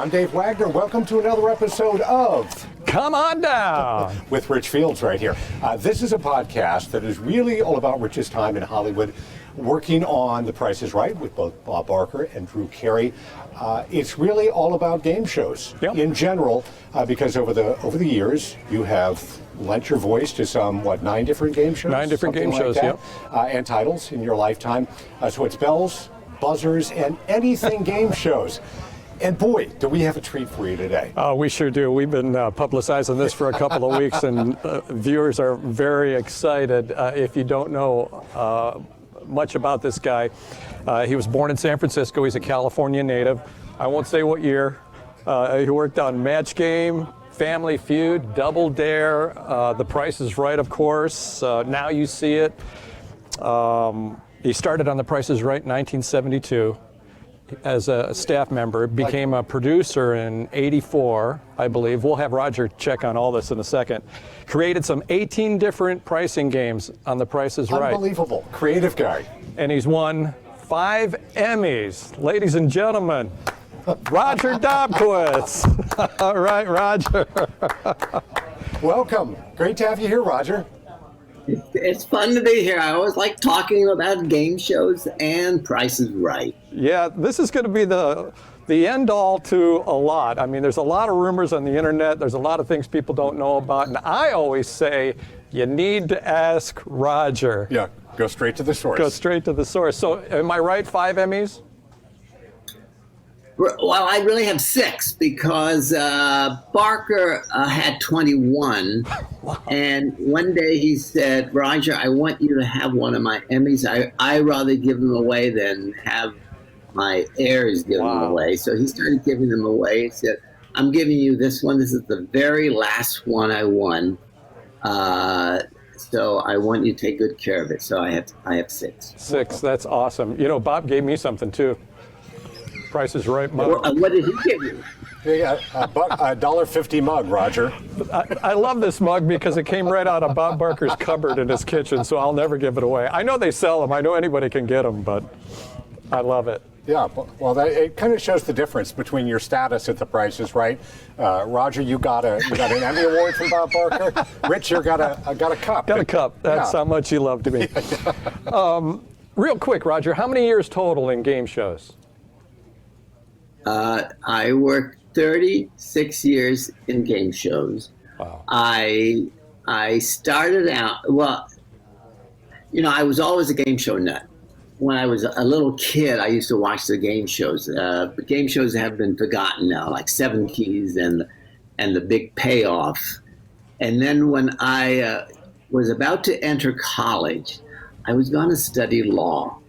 I'm Dave Wagner. Welcome to another episode of Come On Down with Rich Fields right here. This is a podcast that is really all about Rich's time in Hollywood, working on The Price is Right with both Bob Barker and Drew Carey. It's really all about game shows in general, because over the years you have lent your voice to some 9 different game shows. 9 different game shows, and titles in your lifetime. So it's bells, buzzers, and anything game shows. And boy, do we have a treat for you today. We sure do. We've been publicizing this for a couple of weeks, and viewers are very excited. If you don't know much about this guy, he was born in San Francisco. He's a California native. I won't say what year. He worked on Match Game, Family Feud, Double Dare, The Price is Right, of course. Now You See It. He started on The Price is Right in 1972. As a staff member, became a producer in '84, I believe. We'll have Roger check on all this in a second. Created some 18 different pricing games on The Price is Right. Unbelievable. Creative guy. And he's won 5 Emmys. Ladies and gentlemen, Roger Dobkowitz. All right, Roger. Welcome. Great to have you here, Roger. It's fun to be here. I always like talking about game shows and Price is Right. Yeah, this is going to be the end all to a lot. I mean, there's a lot of rumors on the internet. There's a lot of things people don't know about. And I always say, you need to ask Roger. Yeah, go straight to the source. Go straight to the source. So am I right, 5 Emmys? Well, I really have 6 because Barker had 21. Wow. And one day he said, Roger, I want you to have one of my Emmys. I rather give them away than have my heirs give them away. So he started giving them away. He said, I'm giving you this one. This is the very last one I won. So I want you to take good care of it. So I have 6. 6, that's awesome. You know, Bob gave me something too. Price is Right mug. What did he give you? Yeah, a $1.50 mug, Roger. I love this mug because it came right out of Bob Barker's cupboard in his kitchen, so I'll never give it away. I know they sell them. I know anybody can get them, but I love it. Yeah, well, it kind of shows the difference between your status at The Price is Right. Roger, you got an Emmy Award from Bob Barker. Rich, you got a cup. Got a cup. That's how much you love to me. Real quick, Roger, how many years total in game shows? I worked 36 years in game shows. Wow. I started out, well, you know, I was always a game show nut. When I was a little kid, I used to watch the game shows. The game shows have been forgotten now, like 7 Keys and The Big Payoff. And then when I was about to enter college, I was going to study law.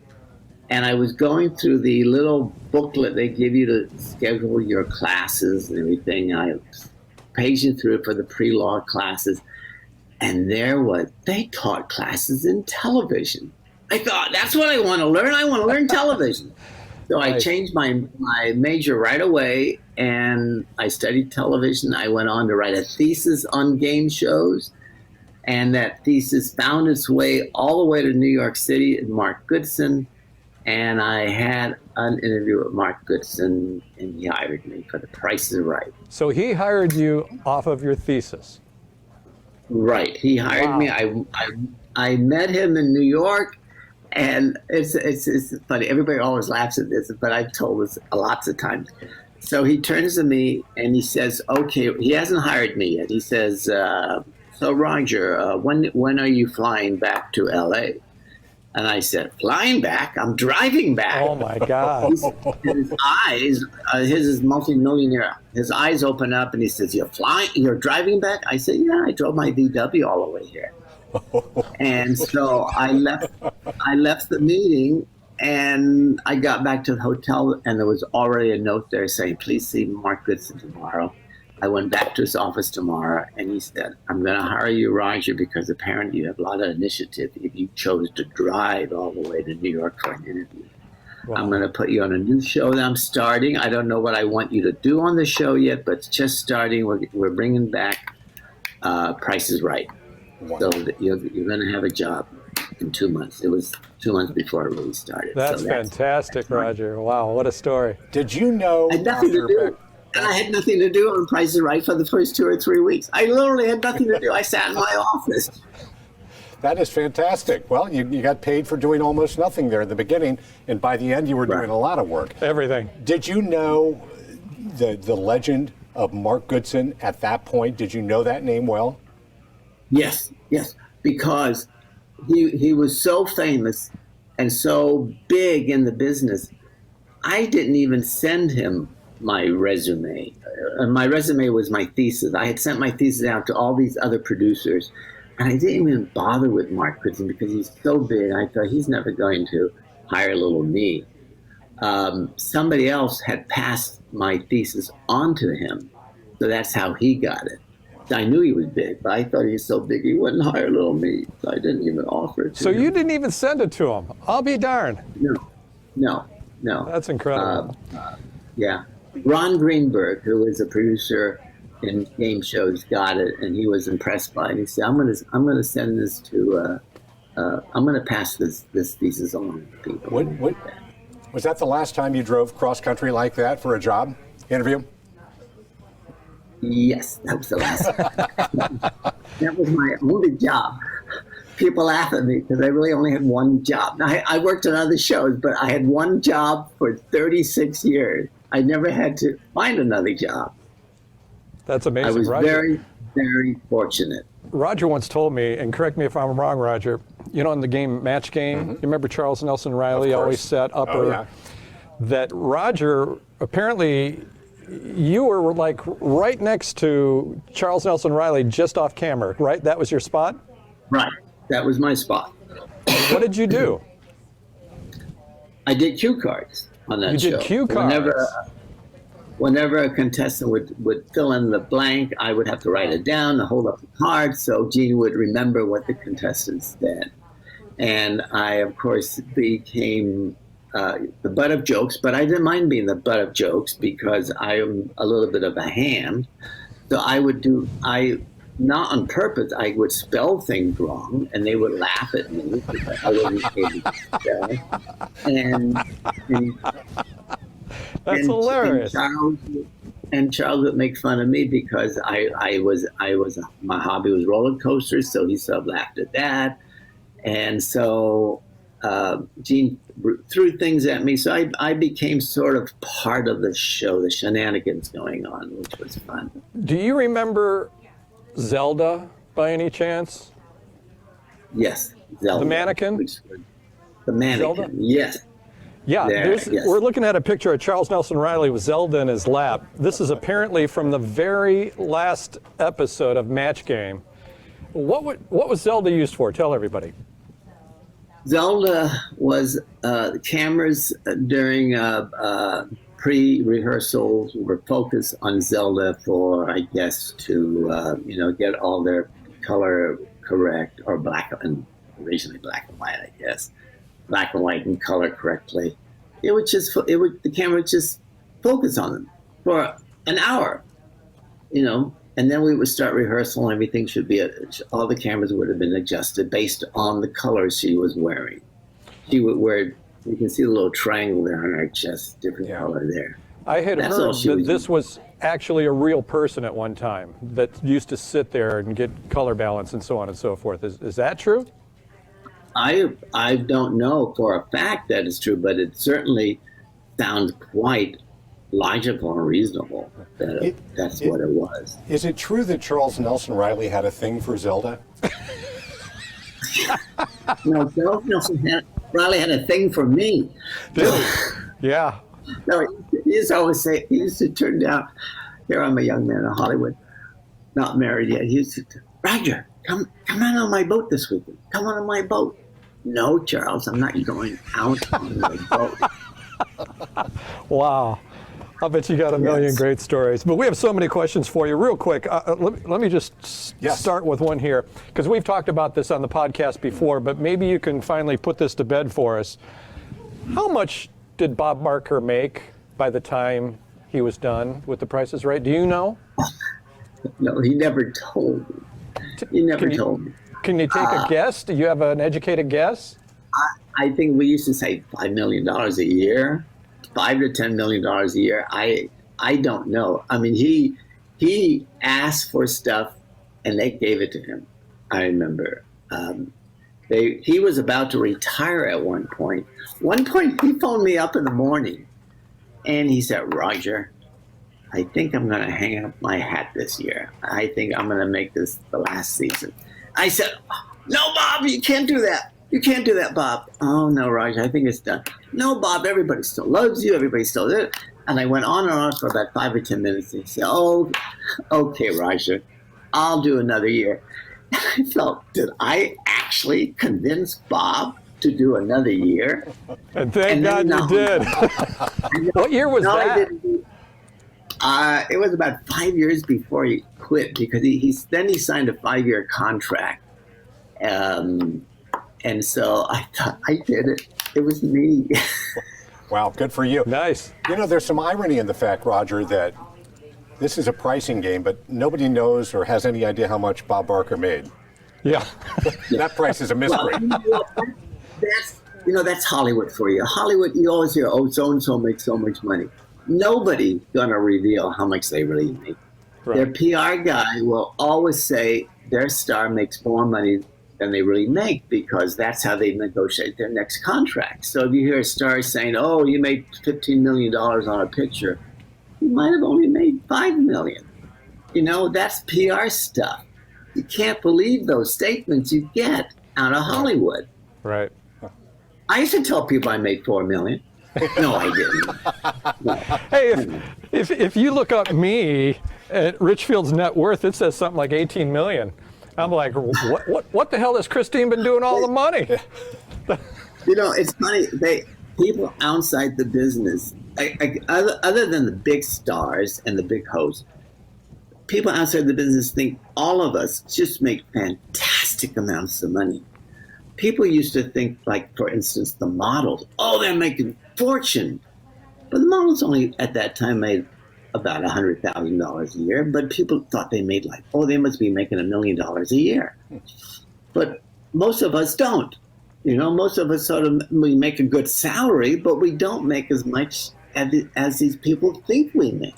And I was going through the little booklet they give you to schedule your classes and everything. I was paging through it for the pre-law classes. And they taught classes in television. I thought, that's what I want to learn. I want to learn television. So I changed my major right away, and I studied television. I went on to write a thesis on game shows. And that thesis found its way all the way to New York City and Mark Goodson. And I had an interview with Mark Goodson, and he hired me for The Price is Right. So he hired you off of your thesis? Right. He hired me. I met him in New York, and it's funny. Everybody always laughs at this, but I've told this lots of times. So he turns to me, and he says, okay, he hasn't hired me yet. He says, so Roger, when are you flying back to L.A.? And I said, flying back? I'm driving back. Oh, my God. His eyes, his is multi-millionaire. His eyes open up, and he says, you're driving back? I said, yeah, I drove my VW all the way here. And so I left the meeting, and I got back to the hotel, and there was already a note there saying, please see Mark Goodson tomorrow. I went back to his office tomorrow, and he said, I'm going to hire you, Roger, because apparently you have a lot of initiative if you chose to drive all the way to New York for an interview. Wow. I'm going to put you on a new show that I'm starting. I don't know what I want you to do on the show yet, but it's just starting. We're bringing back Price is Right. Wow. So you're going to have a job in 2 months. It was 2 months before it really started. That's fantastic, Roger. Wow, what a story. Did you know? Had nothing to do. And I had nothing to do on Price is Right for the first 2 or 3 weeks. I literally had nothing to do. I sat in my office. That is fantastic. Well, you got paid for doing almost nothing there in the beginning, and by the end you were doing a lot of work. Everything. Did you know the legend of Mark Goodson at that point? Did you know that name well? Yes, because he was so famous and so big in the business. I didn't even send him my resume. My resume was my thesis. I had sent my thesis out to all these other producers, and I didn't even bother with Mark Goodson because he's so big. I thought he's never going to hire little me. Somebody else had passed my thesis on to him, so that's how he got it. I knew he was big, but I thought he was so big he wouldn't hire little me, so I didn't even offer it to him. So you didn't even send it to him? I'll be darned. No. That's incredible. Yeah. Ron Greenberg, who is a producer in game shows, got it, and he was impressed by it. He said, I'm gonna send this to I'm gonna pass this thesis on to people. What was that the last time you drove cross country like that for a job interview? Yes, that was the last time. That was my only job. People laugh at me because I really only had one job. I worked on other shows, but I had one job for 36 years. I never had to find another job. That's amazing. I was Roger, very, very fortunate. Roger once told me, and correct me if I'm wrong, Roger, you know, in the game, Match Game, you remember Charles Nelson Riley always sat upper, that Roger, apparently you were like right next to Charles Nelson Riley just off camera, right? That was your spot? Right. That was my spot. What did you do? I did cue cards on that show. You did cue cards? Whenever a contestant would fill in the blank, I would have to write it down and hold up the card so Gene would remember what the contestants said. And I, of course, became the butt of jokes, but I didn't mind being the butt of jokes because I am a little bit of a ham. So not on purpose, I would spell things wrong, and they would laugh at me because I wasn't able to spell. And That's hilarious. And Charles would make fun of me because my hobby was roller coasters, so he sort of laughed at that. And so Gene threw things at me, so I became sort of part of the show, the shenanigans going on, which was fun. Do you remember Zelda by any chance? Yes, Zelda. The mannequin? The mannequin, Zelda? yes. Yeah, Yes. We're looking at a picture of Charles Nelson Riley with Zelda in his lap. This is apparently from the very last episode of Match Game. What was Zelda used for? Tell everybody. Zelda was cameras during pre-rehearsals were focused on Zelda for, I guess, to get all their color correct, or originally black and white, I guess. Black and white and color correctly. The camera would just focus on them for an hour, and then we would start rehearsal and everything should be, all the cameras would have been adjusted based on the colors she was wearing. She would wear, you can see the little triangle there on her chest, different color there. I had heard that this was actually a real person at one time that used to sit there and get color balance and so on and so forth. Is that true? I don't know for a fact that it's true, but it certainly sounds quite logical and reasonable that that's what it was. Is it true that Charles Nelson Riley had a thing for Zelda? No, Charles Nelson Riley had a thing for me. Did he? Yeah. No, he used to always say, he used to turn down, here I'm a young man in Hollywood, not married yet. He used to, Roger, come on my boat this weekend. Come on my boat. No, Charles, I'm not going out on my boat. Wow. I bet you got a million great stories. But we have so many questions for you. Real quick, let me just start with one here, because we've talked about this on the podcast before, but maybe you can finally put this to bed for us. How much did Bob Barker make by the time he was done with The Price is Right? Do you know? No, he never told me. He never told me. Can you take a guess? Do you have an educated guess? I think we used to say $5 million a year, $5 to $10 million a year. I I don't know. I mean, he asked for stuff, and they gave it to him. I remember. He was about to retire at one point. One point, he phoned me up in the morning, and he said, "Roger, I think I'm going to hang up my hat this year. I think I'm going to make this the last season." I said, "No, Bob, you can't do that. You can't do that, Bob." "Oh, no, Roger, I think it's done." "No, Bob, everybody still loves you. Everybody still there." And I went on and on for about 5 or 10 minutes. And he said, "Oh, okay, Roger, I'll do another year." I felt, did I actually convince Bob to do another year? And thank God you did. What year was No, that? I didn't. It was about 5 years before he quit, because he signed a 5-year contract. And so I thought, I did it. It was me. Wow, good for you. Nice. You know, there's some irony in the fact, Roger, that this is a pricing game, but nobody knows or has any idea how much Bob Barker made. Yeah. That price is a mystery. That's Hollywood for you. Hollywood, you always hear, "Oh, so-and-so makes so much money." Nobody's going to reveal how much they really make. Right. Their PR guy will always say their star makes more money than they really make, because that's how they negotiate their next contract. So if you hear a star saying, "Oh, you made $15 million on a picture," you might have only made $5 million. That's PR stuff. You can't believe those statements you get out of Hollywood. Right. I used to tell people I made $4 million. No, I didn't. No. Hey, if you look up me at Richfield's net worth, it says something like 18 million. I'm like, what the hell has Christine been doing all the money? It's funny. People outside the business, other than the big stars and the big hosts, people outside the business think all of us just make fantastic amounts of money. People used to think, like, for instance, the models, "Oh, they're making fortune." But the models only at that time made about $100,000 a year. But people thought they made they must be making $1 million a year. But most of us don't. Most of us we make a good salary, but we don't make as much as these people think we make.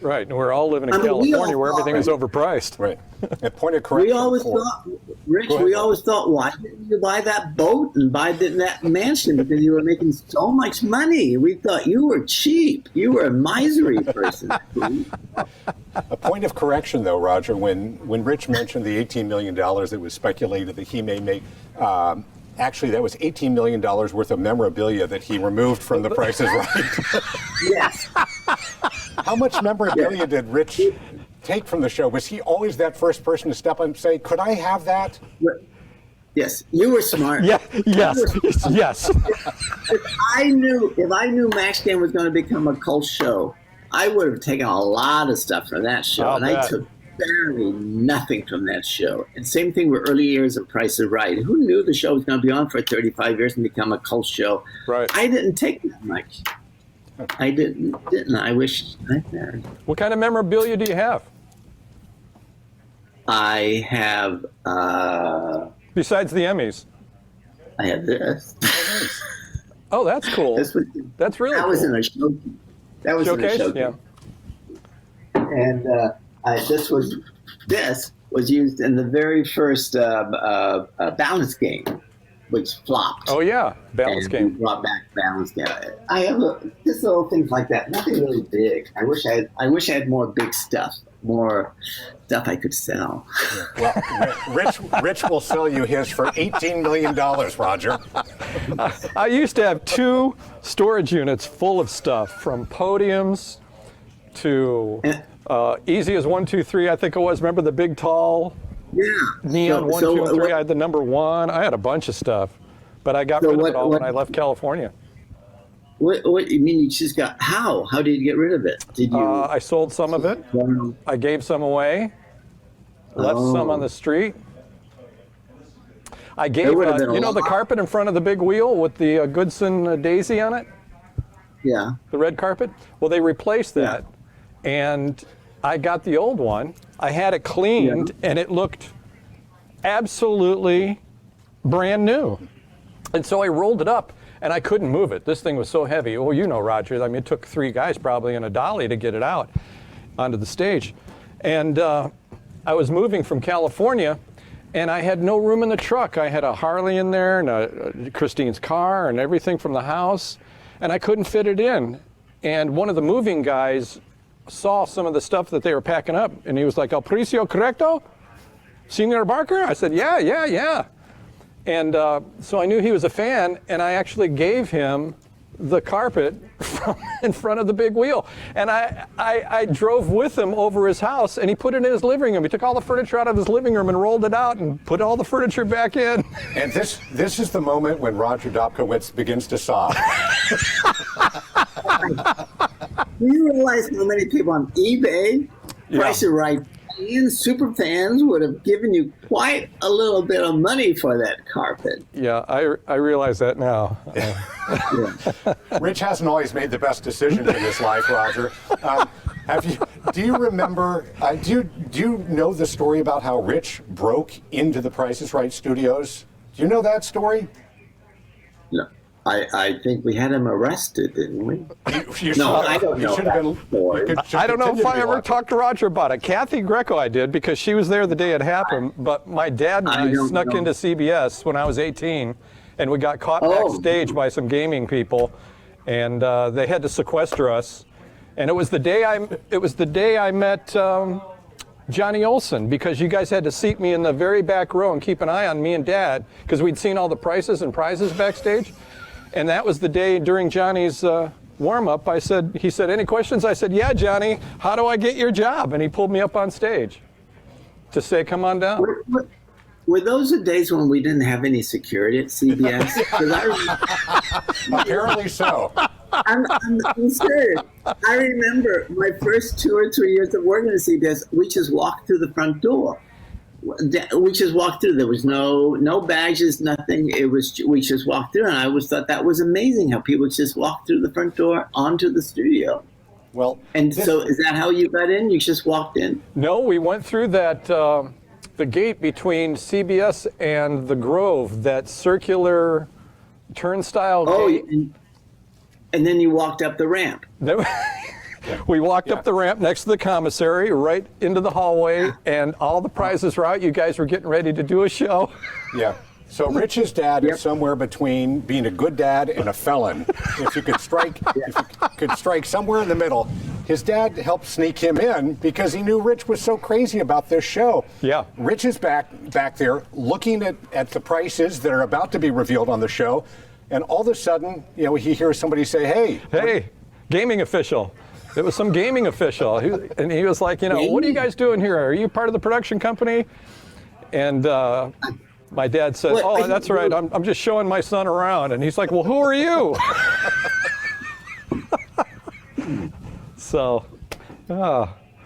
Right, and we're all living in California where everything is overpriced. Right. And point of correction. We always thought, why didn't you buy that boat and buy that mansion? Because you were making so much money. We thought you were cheap. You were a misery person. A point of correction, though, Roger, when Rich mentioned the $18 million that was speculated that he may make, actually, that was $18 million worth of memorabilia that he removed from The Price is Right. Yes. How much memorabilia did Rich take from the show? Was he always that first person to step up and say, "Could I have that?" Yes, you were smart. Yeah. Yes. If I knew Max Game was going to become a cult show, I would have taken a lot of stuff from that show, I took barely nothing from that show. And same thing with early years of Price is Right. Who knew the show was going to be on for 35 years and become a cult show? Right. I didn't take that much. I didn't. I wish I had. What kind of memorabilia do you have? I have. Besides the Emmys? I have this. Oh, that's cool. That's really cool. That was in a show. That was Showcase? in a showcase. Yeah. And this was used in the very first balance game, which flopped. Oh yeah, balance and game. We brought back balance game. I have just little things like that. Nothing really big. I wish I had more big stuff, more stuff I could sell. Well, Rich will sell you his for $18 million, Roger. I used to have 2 storage units full of stuff, from podiums to Easy as 1, 2, 3. I think it was. Remember the big tall neon 1, 2, and 3? I had the number 1. I had a bunch of stuff, but I got rid of it all when I left California. What you mean you just got, how did you get rid of it? Did you? I sold some of it. I gave some away. Left some on the street. I gave, the carpet in front of the big wheel with the Goodson daisy on it? Yeah. The red carpet? Well, they replaced that, and I got the old one. I had it cleaned, and it looked absolutely brand new. And so I rolled it up, and I couldn't move it. This thing was so heavy. Well, you know, Roger, I mean, it took 3 guys probably in a dolly to get it out onto the stage. And I was moving from California, and I had no room in the truck. I had a Harley in there and Christine's car and everything from the house, and I couldn't fit it in. And one of the moving guys saw some of the stuff that they were packing up, and he was like, "El precio correcto? Senor Barker?" I said, yeah. And so I knew he was a fan, and I actually gave him the carpet from in front of the big wheel. And I drove with him over his house, and he put it in his living room. He took all the furniture out of his living room and rolled it out and put all the furniture back in. And this is the moment when Roger Dobkowitz begins to sob. Do you realize how many people on eBay, Price is Right, and super fans would have given you quite a little bit of money for that carpet? Yeah, I realize that now. Rich hasn't always made the best decisions in his life, Roger. Do you remember, do you know the story about how Rich broke into the Price is Right studios? Do you know that story? No. I think we had him arrested, didn't we? No, I don't know. I don't know if I ever talked to Roger about it. Kathy Greco I did, because she was there the day it happened, but my dad and I snuck into CBS when I was 18, and we got caught backstage by some gaming people, and they had to sequester us. And it was the day I met Johnny Olson, because you guys had to seat me in the very back row and keep an eye on me and Dad, because we'd seen all the prices and prizes backstage. And that was the day during Johnny's warm-up. He said, "Any questions?" I said, "Yeah, Johnny, how do I get your job?" And he pulled me up on stage to say, "Come on down." Were those the days when we didn't have any security at CBS? Apparently so. I'm serious. I remember my first 2 or 3 years of working at CBS, we just walked through the front door. We just walked through. There was no badges, nothing. We just walked through, and I always thought that was amazing how people just walk through the front door onto the studio. Well, so is that how you got in? You just walked in? No, we went through that the gate between CBS and the Grove, that circular turnstile gate. And then you walked up the ramp. We walked up the ramp next to the commissary, right into the hallway, and all the prizes were out. You guys were getting ready to do a show. Yeah. So Rich's dad is somewhere between being a good dad and a felon. If you could strike somewhere in the middle. His dad helped sneak him in because he knew Rich was so crazy about this show. Yeah. Rich is back there looking at the prices that are about to be revealed on the show, and all of a sudden, he hears somebody say, "Hey, gaming official." It was some gaming official, and he was like, "What are you guys doing here? Are you part of the production company?" And my dad said, "Oh, that's right. I'm just showing my son around." And he's like, "Well, who are you?" So,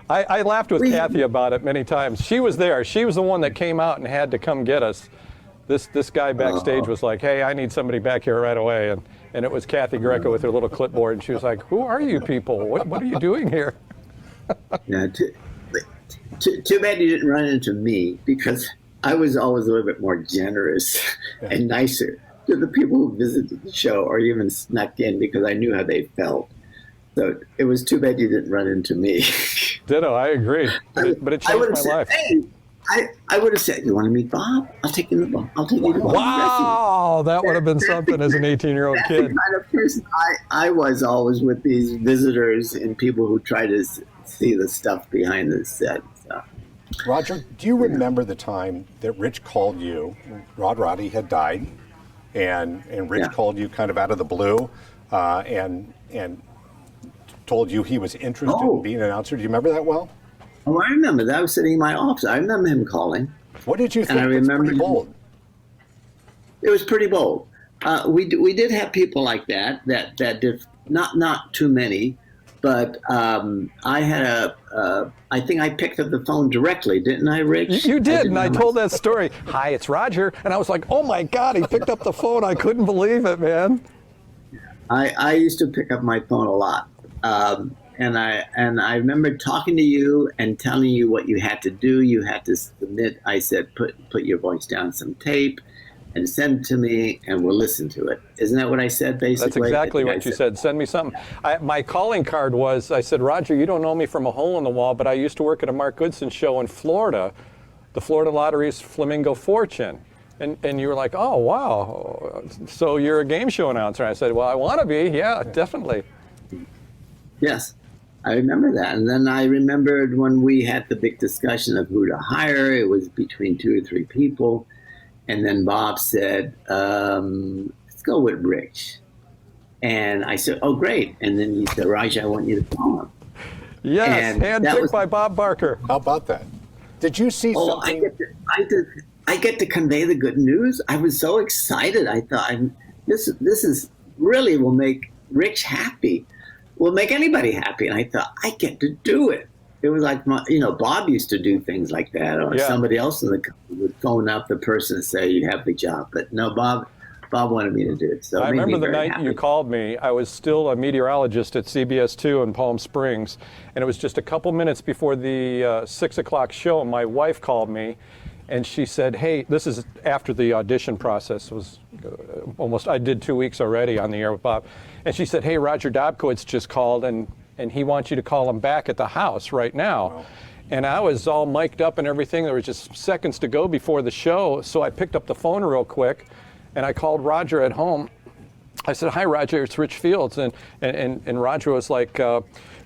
I laughed with Kathy about it many times. She was there. She was the one that came out and had to come get us. This guy backstage was like, "Hey, I need somebody back here right away." And it was Kathy Greco with her little clipboard, and she was like, "Who are you people? What are you doing here?" Yeah, too bad you didn't run into me, because I was always a little bit more generous and nicer to the people who visited the show or even snuck in, because I knew how they felt. So it was too bad you didn't run into me. Ditto, I agree. But it changed my life. Hey, I would have said, "You want to meet Bob? I'll take you to Bob. I'll take you to Bob." Wow, that would have been something as an 18-year-old kid. That's the kind of person I was always with these visitors and people who try to see the stuff behind the set. So. Roger, do you remember the time that Rich called you? Rod Roddy had died, and Rich called you kind of out of the blue, and told you he was interested in being an announcer. Do you remember that well? Oh, I remember that. I was sitting in my office. I remember him calling. What did you think? And I remember pretty bold. It was pretty bold. We did have people like that did not too many, but I had I think I picked up the phone directly, didn't I, Rich? You did, and I told that story. "Hi, it's Roger," and I was like, "Oh my God, he picked up the phone! I couldn't believe it, man." I used to pick up my phone a lot. And I remember talking to you and telling you what you had to do. You had to submit. I said, put your voice down some tape, and send it to me, and we'll listen to it. Isn't that what I said, basically? That's exactly what you said. Send me something. My calling card was, I said, Roger, you don't know me from a hole in the wall, but I used to work at a Mark Goodson show in Florida, the Florida Lottery's Flamingo Fortune. And you were like, oh, wow, so you're a game show announcer. I said, well, I want to be. Yeah, definitely. Yes, I remember that. And then I remembered when we had the big discussion of who to hire. It was between 2 or 3 people. And then Bob said, let's go with Rich. And I said, oh, great. And then he said, Roger, I want you to call him. Yes, handpicked by Bob Barker. How about that? Did you see something? I get to convey the good news. I was so excited. I thought, this is really will make Rich happy. Will make anybody happy. And I thought, I get to do it. It was like, Bob used to do things like that, or somebody else in the company would phone up the person and say, you have the job. But no, Bob wanted me to do it. So I remember the night you called me, I was still a meteorologist at CBS 2 in Palm Springs, and it was just a couple minutes before the 6 o'clock show. My wife called me, and she said, hey, this is after the audition process was almost, I did 2 weeks already on the air with Bob. And she said, hey, Roger Dobkowitz just called, and he wants you to call him back at the house right now. Wow. And I was all mic'd up and everything. There was just seconds to go before the show. So I picked up the phone real quick and I called Roger at home. I said, hi, Roger, it's Rich Fields. And Roger was like,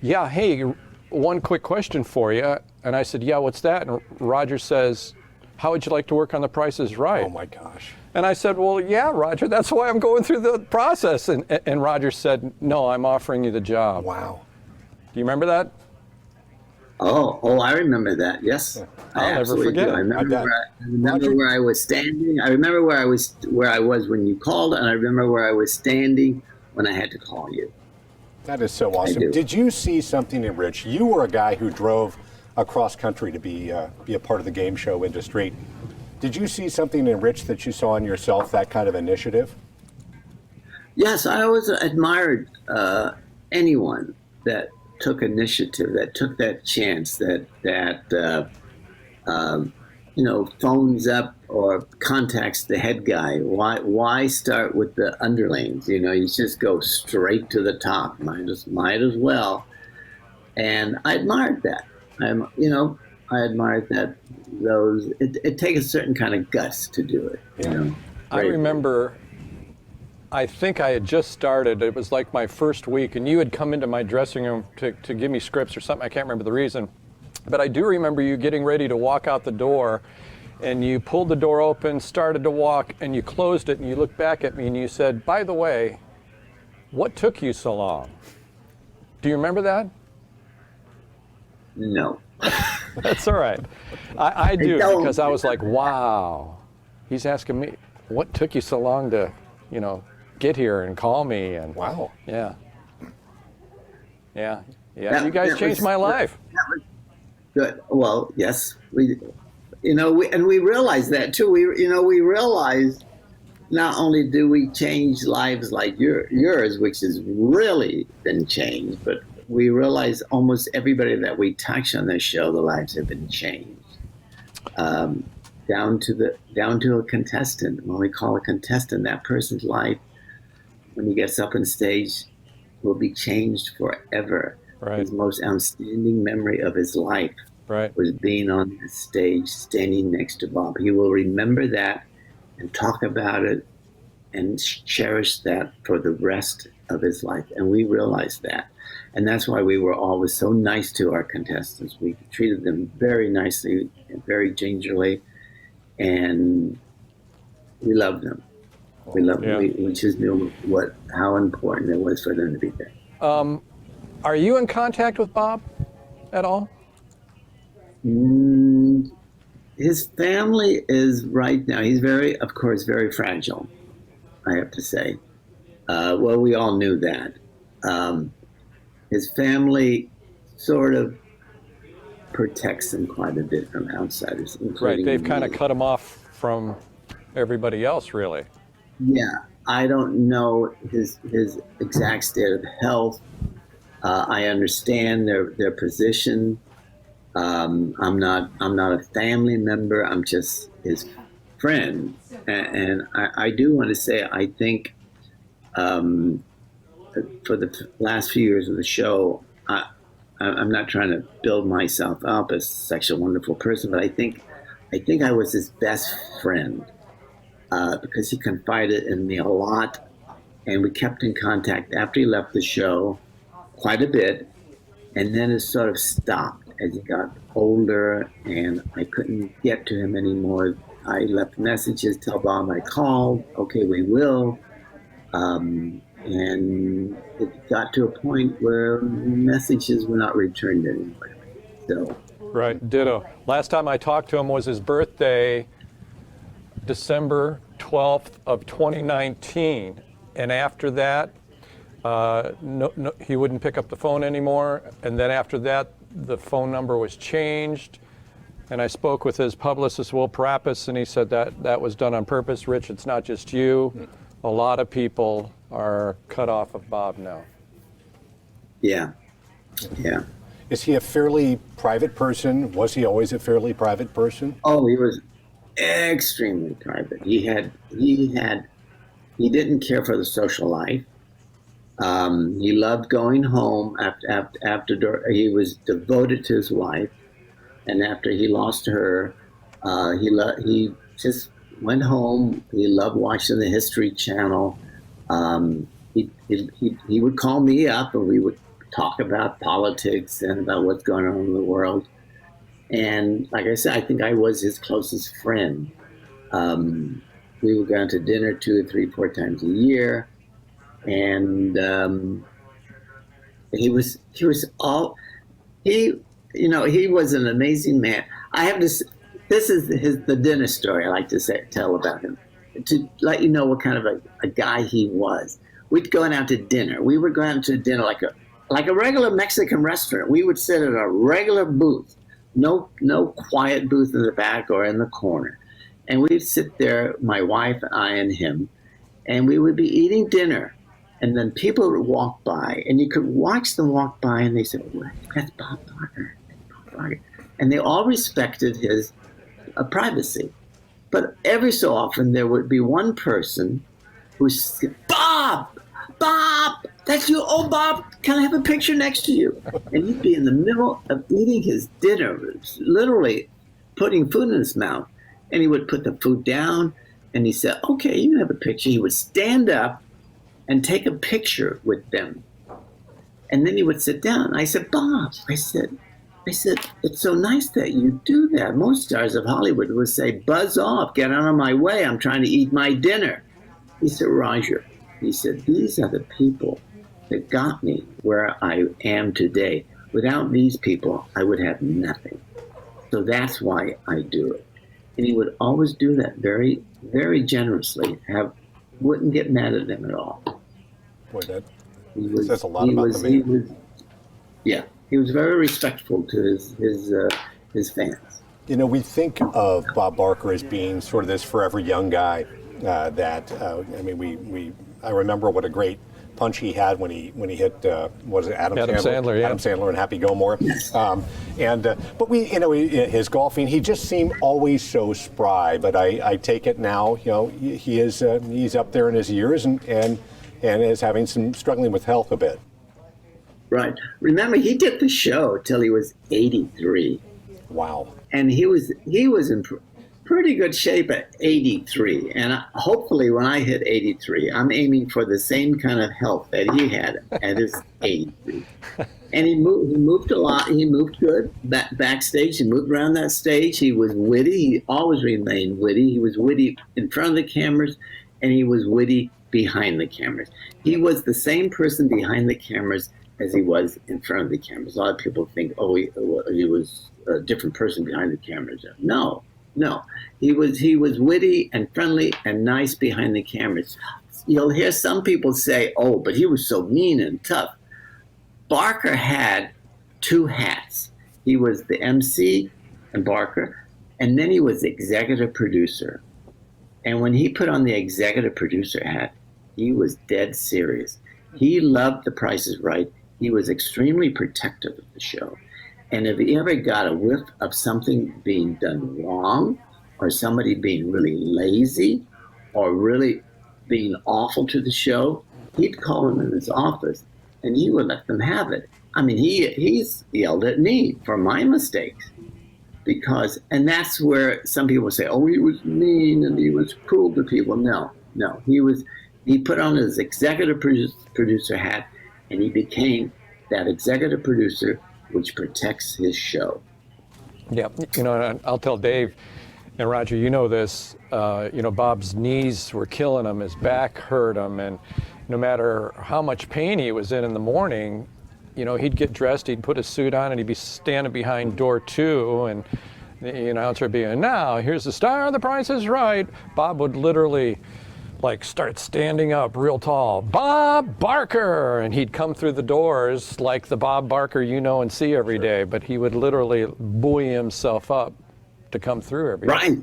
yeah, hey, one quick question for you. And I said, yeah, what's that? And Roger says, how would you like to work on The Price is Right? Oh my gosh. And I said, well, yeah, Roger, that's why I'm going through the process. And Roger said, no, I'm offering you the job. Wow. Do you remember that? Oh, I remember that. Yes, I'll never forget it. I remember where I was standing. I remember where I was when you called, and I remember where I was standing when I had to call you. That is so awesome. Did you see something in Rich? You were a guy who drove across country to be a part of the game show industry. Did you see something in Rich that you saw in yourself, that kind of initiative? Yes, I always admired anyone that took initiative, that took that chance, that phones up or contacts the head guy. Why start with the underlings? You just go straight to the top. Might as well. And I admired that. I admired that. It takes a certain kind of guts to do it. I remember. I think I had just started. It was like my first week, and you had come into my dressing room to give me scripts or something. I can't remember the reason. But I do remember you getting ready to walk out the door, and you pulled the door open, started to walk, and you closed it, and you looked back at me, and you said, by the way, what took you so long? Do you remember that? No. That's all right. I do, because I was like, wow. He's asking me, what took you so long to, get here and call me? And wow. Yeah. You guys changed my life. That was good. Well, yes, we realized that too. We realized not only do we change lives like yours, which has really been changed, but we realize almost everybody that we touch on this show, the lives have been changed. Down to a contestant. When we call a contestant, that person's life, when he gets up on stage, will be changed forever. Right. His most outstanding memory of his life was being on the stage, standing next to Bob. He will remember that and talk about it and cherish that for the rest of his life. And we realized that. And that's why we were always so nice to our contestants. We treated them very nicely and very gingerly. And we loved them. We just knew how important it was for them to be there. Are you in contact with Bob at all? His family is right now. He's very fragile, I have to say. Well, we all knew that. His family sort of protects him quite a bit from outsiders, including they've kind of cut him off from everybody else, really. Yeah, I don't know his exact state of health. I understand their position. I'm not a family member. I'm just his friend. And I do want to say, I think for the last few years of the show, I'm not trying to build myself up as such a wonderful person, but I think I was his best friend because he confided in me a lot, and we kept in contact after he left the show quite a bit, and then it sort of stopped as he got older, and I couldn't get to him anymore. I left messages, tell Bob I called, okay, we will. And it got to a point where messages were not returned anymore. So. Right, ditto. Last time I talked to him was his birthday, December 12th of 2019. And after that, no, he wouldn't pick up the phone anymore. And then after that, the phone number was changed. And I spoke with his publicist, Will Parapis, and he said that was done on purpose. Rich, it's not just you. A lot of people are cut off of Bob now. Yeah. Is he a fairly private person? Was he always a fairly private person? Oh, he was extremely private. He didn't care for the social life. He loved going home after he was devoted to his wife, and after he lost her, he just went home. He loved watching the History Channel. He would call me up and we would talk about politics and about what's going on in the world. And like I said, I think I was his closest friend. We would go out to dinner 2 or 3, 4 times a year. And he was an amazing man. I have this is the dinner story I like to tell about him, to let you know what kind of a guy he was. We'd go out to dinner. We would go out to dinner like a regular Mexican restaurant. We would sit at a regular booth, no quiet booth in the back or in the corner. And we'd sit there, my wife, I, and him, and we would be eating dinner. And then people would walk by, and you could watch them walk by, and they said, well, that's Bob Barker. And they all respected his privacy. But every so often, there would be one person who said, Bob, that's you. Oh, Bob, can I have a picture next to you? And he'd be in the middle of eating his dinner, literally putting food in his mouth. And he would put the food down, and he said, okay, you can have a picture. He would stand up and take a picture with them. And then he would sit down. I said, Bob, I said, it's so nice that you do that. Most stars of Hollywood would say, buzz off, get out of my way. I'm trying to eat my dinner. He said, Roger, he said, these are the people that got me where I am today. Without these people, I would have nothing. So that's why I do it. And he would always do that very, very generously. Wouldn't get mad at them at all. Boy, that says a lot about the man. He was very respectful to his fans. You know, we think of Bob Barker as being sort of this forever young guy. I remember what a great punch he had when he hit was it Adam Sandler? Yeah. Adam Sandler and Happy Gilmore. Yes. But his golfing, he just seemed always so spry. But I take it now, he is he's up there in his years and is having some struggling with health a bit. Right. Remember, he did the show till he was 83. Wow. And he was in pretty good shape at 83. And hopefully when I hit 83, I'm aiming for the same kind of health that he had at his 83. And he moved a lot. He moved good backstage. He moved around that stage. He was witty. He always remained witty. He was witty in front of the cameras, and he was witty behind the cameras. He was the same person behind the cameras as he was in front of the cameras. A lot of people think, he was a different person behind the cameras. No. He was witty and friendly and nice behind the cameras. You'll hear some people say, but he was so mean and tough. Barker had 2 hats. He was the MC and Barker, and then he was the executive producer. And when he put on the executive producer hat, he was dead serious. He loved The Price is Right. He was extremely protective of the show. And if he ever got a whiff of something being done wrong or somebody being really lazy or really being awful to the show, he'd call them in his office and he would let them have it. I mean, he's yelled at me for my mistakes and that's where some people say, oh, he was mean and he was cruel to people. No, he put on his executive producer hat and he became that executive producer which protects his show. Yeah, and I'll tell Dave and Roger, you know this, Bob's knees were killing him, his back hurt him, and no matter how much pain he was in the morning, he'd get dressed, he'd put his suit on, and he'd be standing behind door 2, and the announcer would be, and now, here's the star of The Price is Right. Bob would literally, start standing up real tall. Bob Barker! And he'd come through the doors like the Bob Barker you know and see every day, but he would literally buoy himself up to come through every day.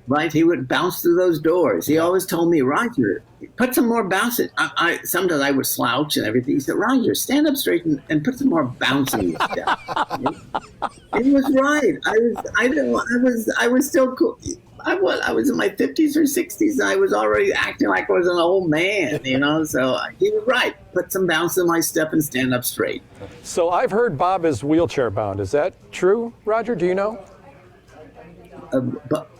Right. He would bounce through those doors. He always told me, Roger, put some more bounce in. Sometimes I would slouch and everything. He said, Roger, stand up straight and put some more bounce in your step. He was right. I was still cool. I was in my 50s or 60s, and I was already acting like I was an old man, so he was right. Put some bounce in my step and stand up straight. So I've heard Bob is wheelchair bound. Is that true, Roger? Do you know?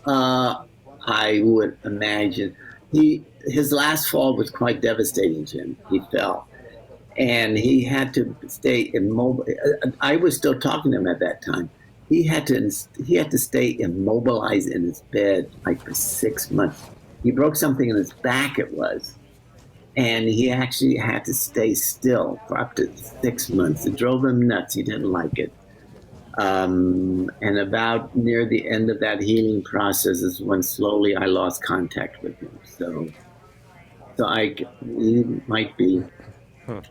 I would imagine his last fall was quite devastating to him. He fell, and he had to stay immobile. I was still talking to him at that time. He had to stay immobilized in his bed for 6 months. He broke something in his back, it was, and he actually had to stay still for up to 6 months. It drove him nuts. He didn't like it. And about near the end of that healing process is when slowly I lost contact with him. So he might be.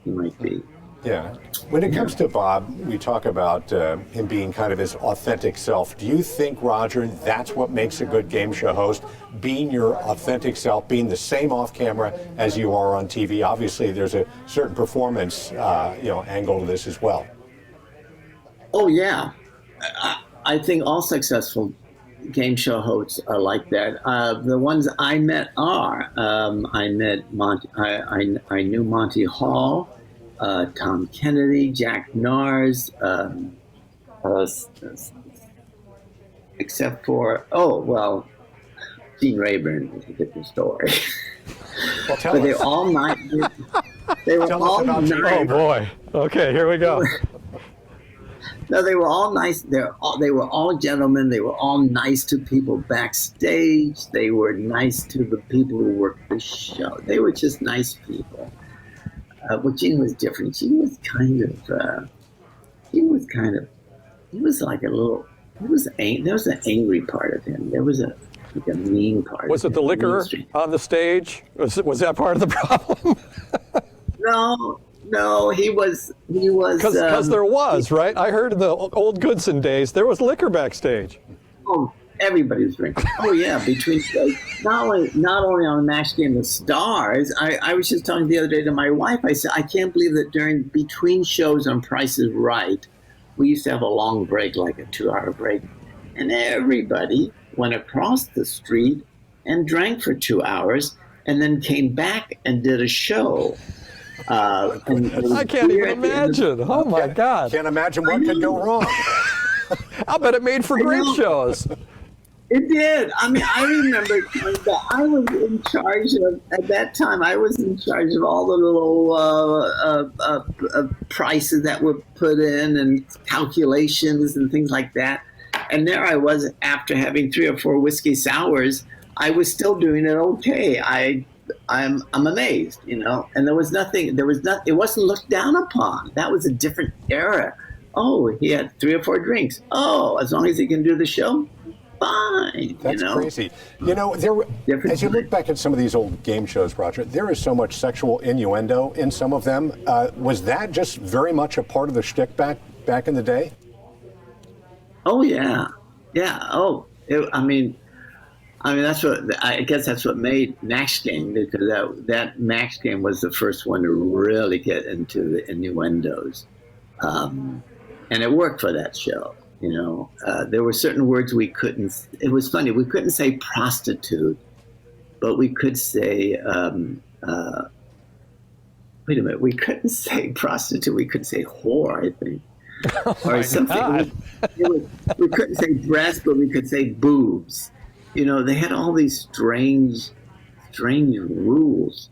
He might be. Yeah. When it comes to Bob, we talk about him being kind of his authentic self. Do you think, Roger, that's what makes a good game show host? Being your authentic self, being the same off camera as you are on TV. Obviously, there's a certain performance, angle to this as well. Oh yeah, I think all successful game show hosts are like that. The ones I met are I met Monty. I knew Monty Hall. Tom Kennedy, Jack Nars, except for, Gene Rayburn is a different story. Well, but they're all nice. They were all nice. Oh boy. Okay, here we go. No, they were all nice. They were all gentlemen. They were all nice to people backstage. They were nice to the people who worked the show. They were just nice people. Gene was different. He was like a little, there was an angry part of him. There was a mean part. Was it the liquor on the stage? Was that part of the problem? No, he was. Because there was, right? I heard in the old Goodson days, there was liquor backstage. Oh, everybody was drinking. Oh yeah, between not only on the Max Game, the stars. I was just talking the other day to my wife. I said, I can't believe that between shows on Price is Right, we used to have a long break, like a 2-hour break, and everybody went across the street and drank for 2 hours, and then came back and did a show. I can't even imagine. Oh my God! Can't imagine what could go wrong. I bet it made for great shows. It did. I mean, I remember that I was in charge of, at that time, I was in charge of all the little prices that were put in and calculations and things like that. And there I was, after having 3 or 4 whiskey sours, I was still doing it okay. I'm amazed, and it wasn't looked down upon. That was a different era. Oh, he had 3 or 4 drinks. Oh, as long as he can do the show, fine. That's crazy. As you look back at some of these old game shows, Roger, there is so much sexual innuendo in some of them. Was that just very much a part of the shtick back in the day? Oh yeah. Oh, I guess that's what made Max Game, because that Max Game was the first one to really get into the innuendos, and it worked for that show. There were certain words we couldn't. It was funny. We couldn't say prostitute, but we could say. Wait a minute. We couldn't say prostitute. We could say whore, I think. Or something. We couldn't say breast, but we could say boobs. They had all these strange rules.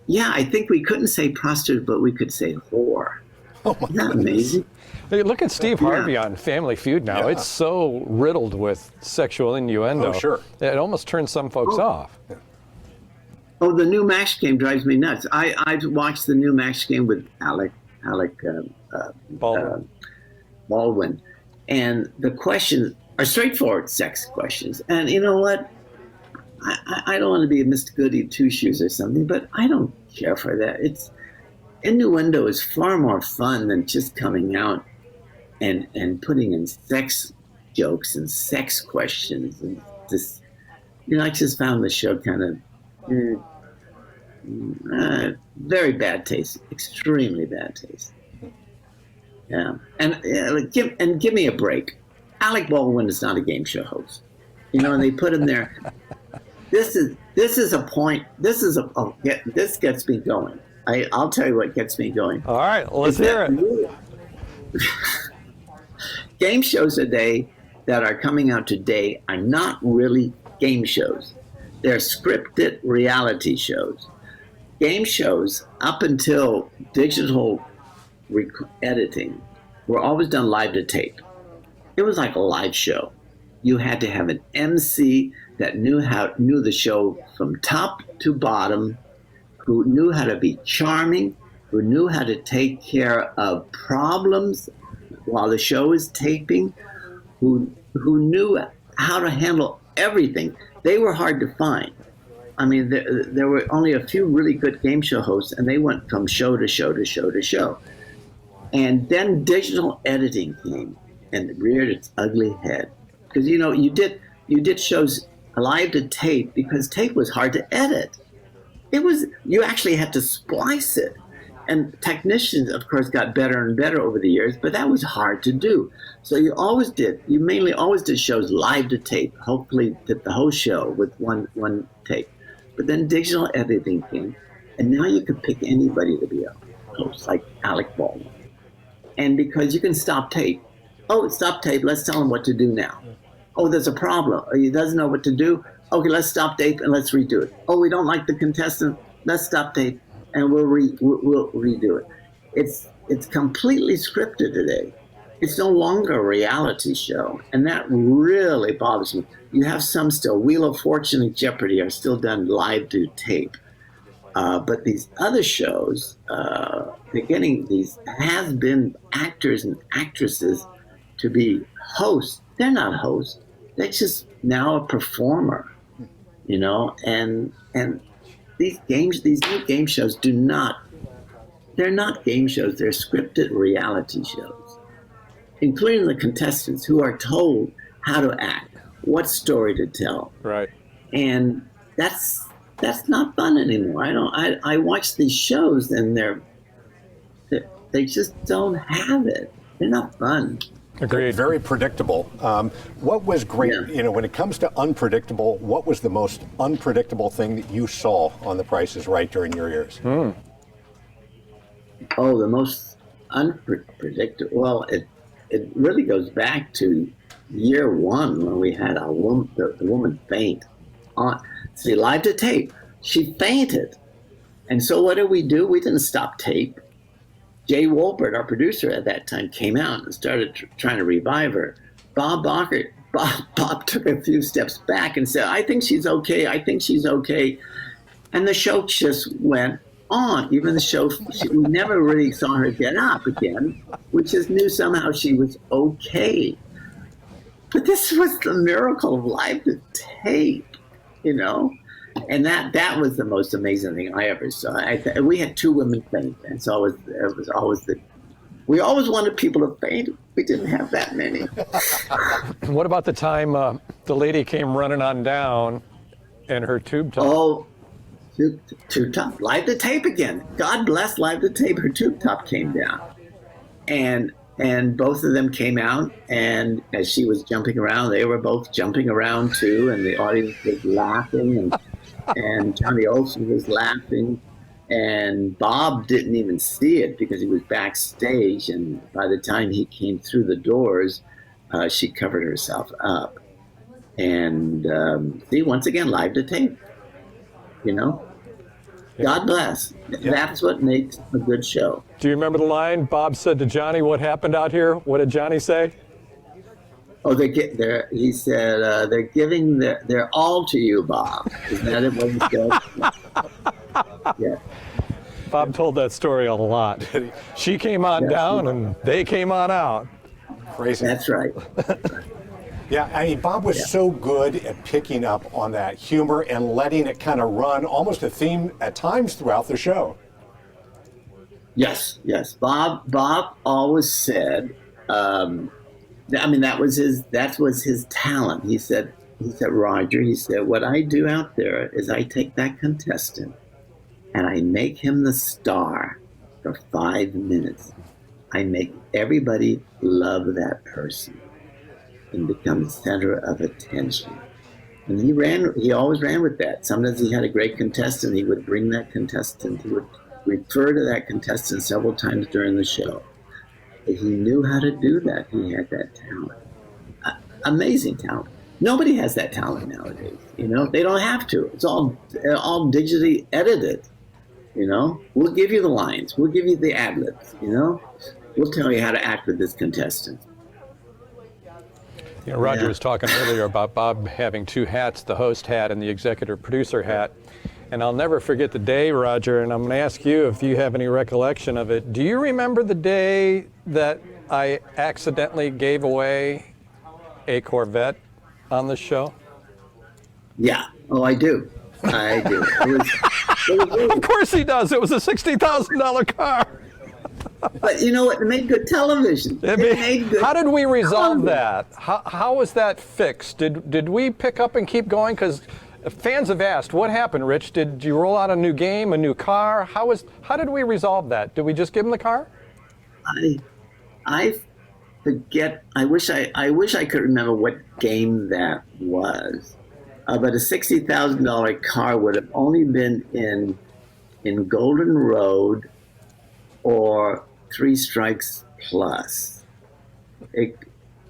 Yeah, I think we couldn't say prostitute, but we could say whore. Isn't that amazing? Hey, look at Steve Harvey on Family Feud now. Yeah. It's so riddled with sexual innuendo. Oh, sure. It almost turns some folks off. Oh, the new Max game drives me nuts. I watched the new Max game with Alec Baldwin. And the questions are straightforward sex questions. And you know what? I don't want to be a Mr. Goody Two-Shoes or something, but I don't care for that. Innuendo is far more fun than just coming out and putting in sex jokes and sex questions. And just, I just found the show kind of very bad taste, extremely bad taste. Yeah, and give me a break. Alec Baldwin is not a game show host, and they put him there. This is a point. This gets me going. I'll tell you what gets me going. All right, let's hear it. Game shows today that are coming out today are not really game shows. They're scripted reality shows. Game shows, up until digital editing, were always done live to tape. It was like a live show. You had to have an MC that knew the show from top to bottom, who knew how to be charming, who knew how to take care of problems while the show is taping, who knew how to handle everything. They were hard to find. I mean, there were only a few really good game show hosts, and they went from show to show to show to show. And then digital editing came and reared its ugly head. Because, you did shows live to tape because tape was hard to edit. You actually had to splice it. And technicians, of course, got better and better over the years, but that was hard to do. So you mainly always did shows live to tape, hopefully did the whole show with one take. But then digital editing came, and now you could pick anybody to be a host, like Alec Baldwin. And because you can stop tape. Oh, stop tape, let's tell him what to do now. Oh, there's a problem. Oh, he doesn't know what to do. Okay, let's stop tape and let's redo it. Oh, we don't like the contestant. Let's stop tape and we'll redo it. It's completely scripted today. It's no longer a reality show, and that really bothers me. You have some still. Wheel of Fortune and Jeopardy are still done live to tape. But these other shows, they're getting these has-been actors and actresses to be hosts. They're not hosts. They're just now a performer, and these new game shows they're not game shows, they're scripted reality shows, including the contestants who are told how to act, what story to tell. Right. And that's not fun anymore. I watch these shows and they just don't have it. They're not fun. Agreed. Very predictable. What was great, when it comes to unpredictable, what was the most unpredictable thing that you saw on The Price is Right during your years? Oh, the most unpredictable. Well, it really goes back to year one when we had the woman faint. See, live to tape. She fainted. And so what did we do? We didn't stop tape. Jay Wolpert, our producer at that time, came out and started trying to revive her. Bob took a few steps back and said, I think she's okay. And the show just went on. Even the show, we never really saw her get up again. We just knew somehow she was okay. But this was the miracle of live to tape, And that was the most amazing thing I ever saw. We had two women faint, and so it was always we always wanted people to faint. We didn't have that many. What about the time the lady came running on down and her tube top? Oh, tube top. Live to tape again. God bless live to tape. Her tube top came down. And And both of them came out, and as she was jumping around, they were both jumping around too, and the audience was laughing, and Johnny Olson was laughing, and Bob didn't even see it because he was backstage, and by the time he came through the doors, she covered herself up. And see, once again, live to tape, you know? God bless. That's what makes a good show. Do you remember the line Bob said to Johnny, what happened out here? What did Johnny say? Oh, he said, they're giving their all to you, Bob. Isn't that what he said? Yeah. Bob told that story a lot. She came on down and they came on out. Crazy. That's right. Yeah, I mean, Bob was so good at picking up on that humor and letting it kind of run almost a theme at times throughout the show. Yes. Bob always said, I mean, that was his talent. He said, Roger, he said, what I do out there is I take that contestant and I make him the star for 5 minutes. I make everybody love that person and become the center of attention. And he always ran with that. Sometimes he had a great contestant, he would bring that contestant, he would refer to that contestant several times during the show. He knew how to do that. He had that talent. Amazing talent. Nobody has that talent nowadays, you know? They don't have to. It's all digitally edited, you know? We'll give you the lines. We'll give you the ad-libs, you know? We'll tell you how to act with this contestant. You know, Roger was talking earlier about Bob having two hats, the host hat and the executive producer hat. And I'll never forget the day, Roger, and I'm going to ask you if you have any recollection of it. Do you remember the day that I accidentally gave away a Corvette on the show? Yeah. Oh, I do. It was Of course he does. It was a $60,000 car. But you know what? It made good television. How did we resolve that? How was that fixed? Did we pick up and keep going? Because fans have asked, what happened, Rich? Did you roll out a new game, a new car? How did we resolve that? Did we just give him the car? I forget. I wish I could remember what game that was. But a $60,000 car would have only been in Golden Road or Three Strikes Plus.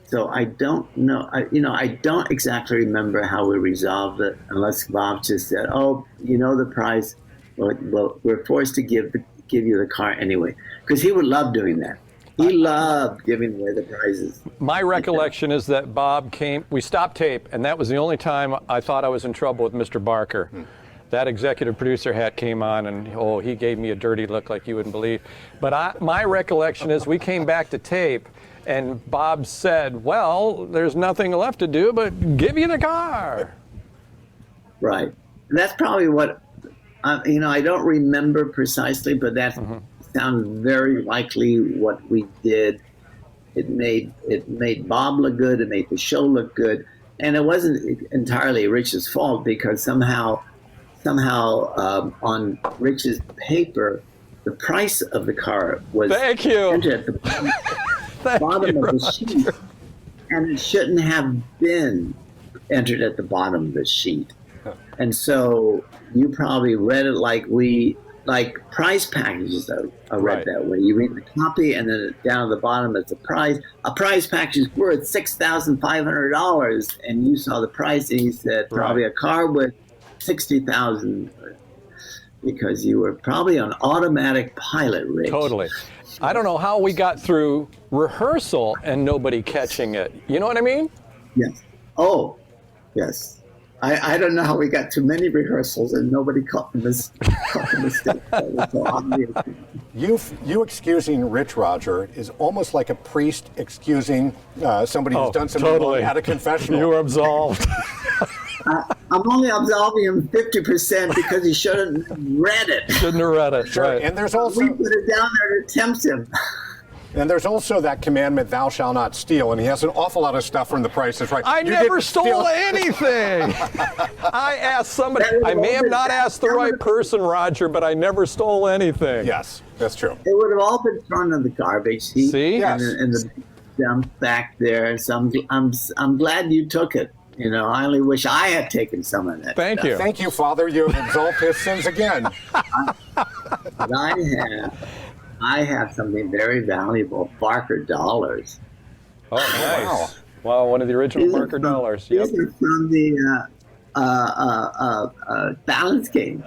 So I don't know. I don't exactly remember how we resolved it, unless Bob just said, "Oh, you know the price. Well, we're forced to give you the car anyway," because he would love doing that. He loved giving away the prizes. My recollection is that Bob came. We stopped tape, and that was the only time I thought I was in trouble with Mr. Barker. That executive producer hat came on, and he gave me a dirty look like you wouldn't believe. But my recollection is we came back to tape, and Bob said, well, there's nothing left to do but give you the car. Right. And that's probably what, I don't remember precisely, but that sounds very likely what we did. It made Bob look good. It made the show look good. And it wasn't entirely Rich's fault, because somehow on Rich's paper, the price of the car was entered at the bottom of the sheet, and it shouldn't have been entered at the bottom of the sheet. And so you probably read it like prize packages are read that way. You read the copy, and then down at the bottom it's a prize. A prize package is worth $6,500, and you saw the price, and you said probably a car with $60,000, because you were probably on automatic pilot, Rich. Totally. I don't know how we got through rehearsal and nobody catching it. You know what I mean? Yes. Oh, yes. I don't know how we got too many rehearsals and nobody caught the mistake. That was so obvious. You excusing Rich, Roger, is almost like a priest excusing somebody who's done something wrong at a confessional. You were absolved. I'm only absolving him 50% because he shouldn't have read it. Shouldn't have read it. Sure. Right. And there's also we put it down there to tempt him. And there's also that commandment, thou shalt not steal, and he has an awful lot of stuff from The Price is Right. I You never didn't stole steal- anything. I asked somebody. I may have not asked the right person, Roger, but I never stole anything. Yes, that's true. It would have all been thrown in the garbage heap. See? Yes. And the dump back there. So I'm glad you took it. You know, I only wish I had taken some of that. Thank stuff. you. Thank you, Father. You have absolved his sins again. But I have something very valuable, Barker dollars. Oh, nice. Wow, one of the original These are Barker from- dollars. Yep. These are from the balance game.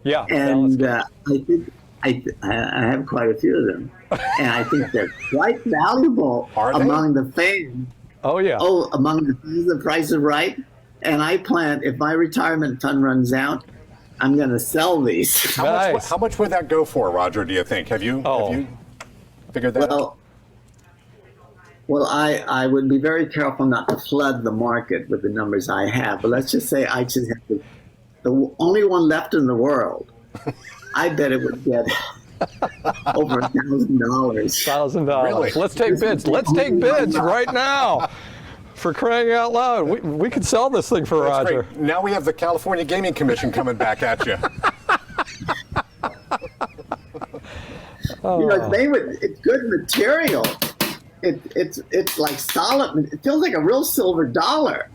Yeah. And I think I have quite a few of them, and I think they're quite valuable Are they? among the fans. Oh, yeah. Oh, among the fans, The Price is Right. And I plan, if my retirement fund runs out, I'm going to sell these. Nice. How much would that go for, Roger, do you think? Have you figured that out? Well, I would be very careful not to flood the market with the numbers I have. But let's just say I just have the only one left in the world. I bet it would get over $1,000. $1,000. Really? Let's take bids. Let's take bids right now. For crying out loud, we could sell this thing for That's Roger. great. Now we have the California Gaming Commission coming back at you. You know, it's made with it's good material. It's like solid. It feels like a real silver dollar.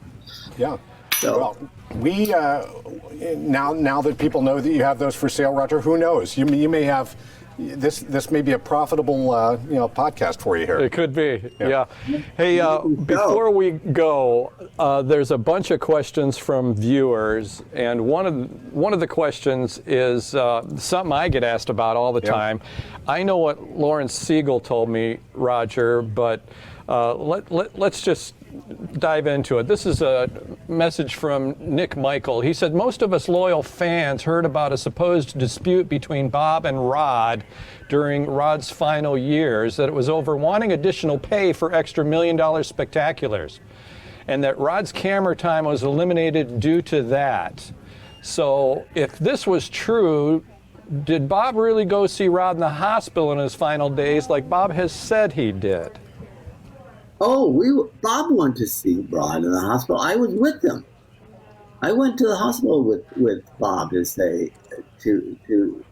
Yeah. So Well, we now that people know that you have those for sale, Roger, who knows? You may have this may be a profitable podcast for you here. It could be, yeah. Hey, before we go, there's a bunch of questions from viewers, and one of the questions is something I get asked about all the time. I know what Lawrence Siegel told me, Roger, but let's just dive into it. This is a message from Nick Michael. He said, most of us loyal fans heard about a supposed dispute between Bob and Rod during Rod's final years, that it was over wanting additional pay for extra $1 million spectaculars, and that Rod's camera time was eliminated due to that. So if this was true, did Bob really go see Rod in the hospital in his final days like Bob has said he did? Oh, Bob went to see Rod in the hospital. I was with him. I went to the hospital with Bob to say to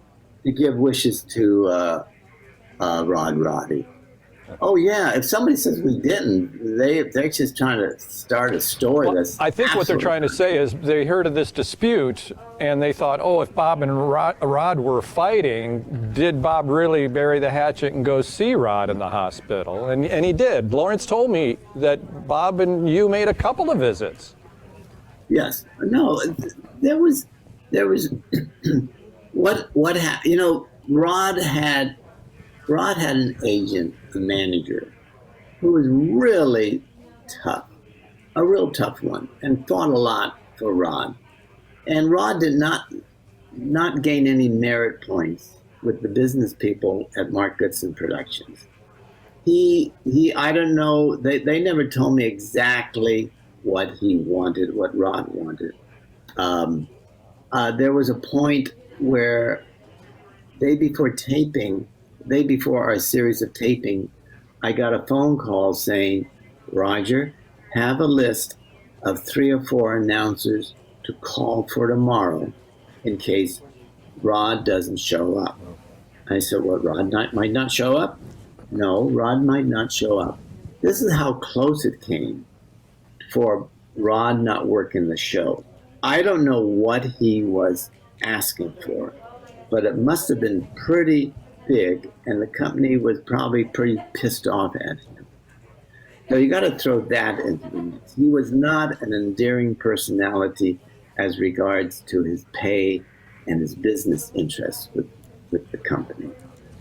give wishes to Roddy. Oh yeah, if somebody says we didn't, they're just trying to start a story that's. I think what they're trying to say is they heard of this dispute and they thought, oh, if Bob and Rod were fighting, did Bob really bury the hatchet and go see Rod in the hospital? And he did. Lawrence told me that Bob and you made a couple of visits. Yes. No, there was what happened. You know, Rod had an agent, a manager, who was really tough, a real tough one, and fought a lot for Rod. And Rod did not gain any merit points with the business people at Mark Goodson Productions. I don't know, they never told me exactly what he wanted, what Rod wanted. There was a point where day before our series of taping, I got a phone call saying, Roger, have a list of 3 or 4 announcers to call for tomorrow in case Rod doesn't show up. I said, well, Rod might not show up? No, Rod might not show up. This is how close it came for Rod not working the show. I don't know what he was asking for, but it must have been pretty big, and the company was probably pretty pissed off at him. So you got to throw that into the mix. He was not an endearing personality as regards to his pay and his business interests with the company.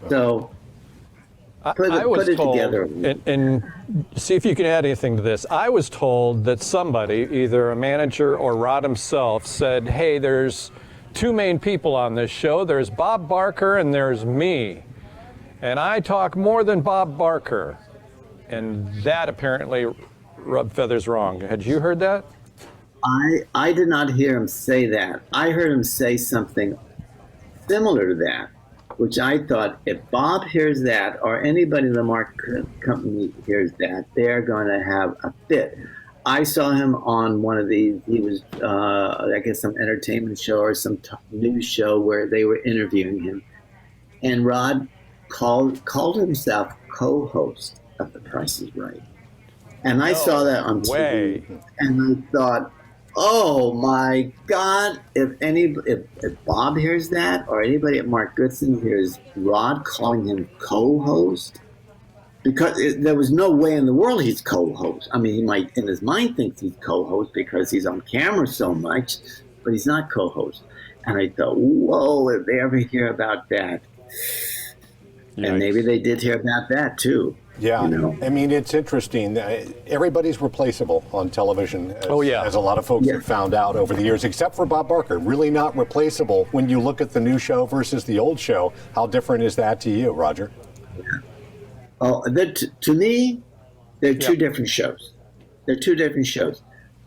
So put it told, together. and see if you can add anything to this. I was told that somebody, either a manager or Rod himself, said, hey, there's 2 main people on this show. There's Bob Barker and there's me. And I talk more than Bob Barker. And that apparently rubbed feathers wrong. Had you heard that? I did not hear him say that. I heard him say something similar to that. which I thought if Bob hears that or anybody in the market company hears that, they're going to have a fit. I saw him on one of these. He was, I guess, some entertainment show or some news show where they were interviewing him, and Rod called himself co-host of The Price is Right, and I saw that on TV, and I thought, oh my God! If Bob hears that, or anybody at Mark Goodson hears Rod calling him co-host. Because there was no way in the world he's co-host. I mean, he might, in his mind, think he's co-host because he's on camera so much, but he's not co-host. And I thought, whoa, if they ever hear about that. Yikes. And maybe they did hear about that, too. Yeah, you know? I mean, it's interesting. Everybody's replaceable on television, as, as a lot of folks have found out over the years, except for Bob Barker. Really not replaceable. When you look at the new show versus the old show, how different is that to you, Roger? Yeah. Oh, to me, they're two different shows. They're two different shows.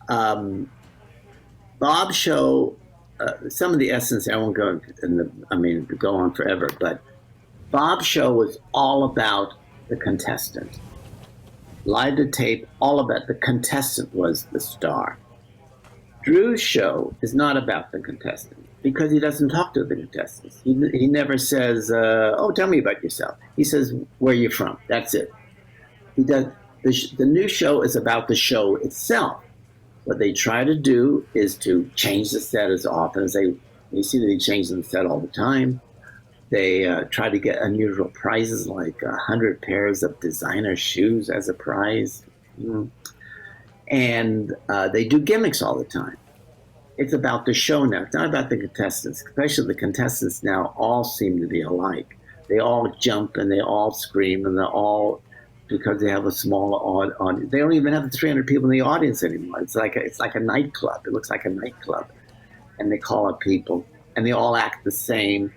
Bob's show, some of the essence, I won't go go on forever, but Bob's show was all about the contestant. Live to tape, all about the contestant was the star. Drew's show is not about the contestant because he doesn't talk to the contestants. He never says, oh, tell me about yourself. He says, where are you from? That's it. He does. The new show is about the show itself. What they try to do is to change the set as often as you see that they change the set all the time. They try to get unusual prizes like 100 pairs of designer shoes as a prize. And they do gimmicks all the time. It's about the show now. It's not about the contestants, especially the contestants now all seem to be alike. They all jump and they all scream and they're all, because they have a small audience. They don't even have the 300 people in the audience anymore. It's like a nightclub. It looks like a nightclub. And they call up people and they all act the same.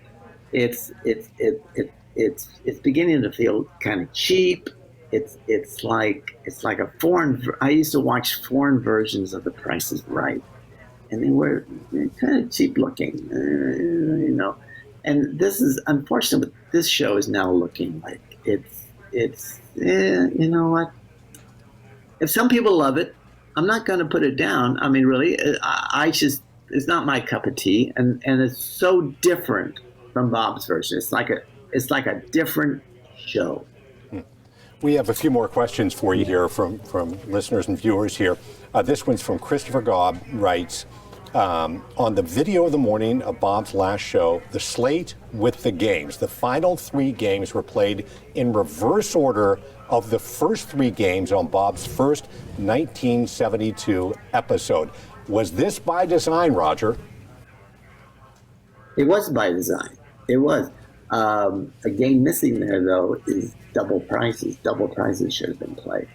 It's beginning to feel kind of cheap. It's like a foreign. I used to watch foreign versions of The Price is Right. And they were kind of cheap looking, you know. And this is, unfortunately, this show is now looking like you know what? If some people love it, I'm not going to put it down. I mean, really, it's not my cup of tea. And it's so different from Bob's version. It's like a different show. We have a few more questions for you here from listeners and viewers here. This one's from Christopher Gobb, writes, on the video of the morning of Bob's last show, the slate with the games. The final 3 games were played in reverse order of the first 3 games on Bob's first 1972 episode. Was this by design, Roger? It was by design. It was. A game missing there, though, is double prizes. Double prizes should have been played.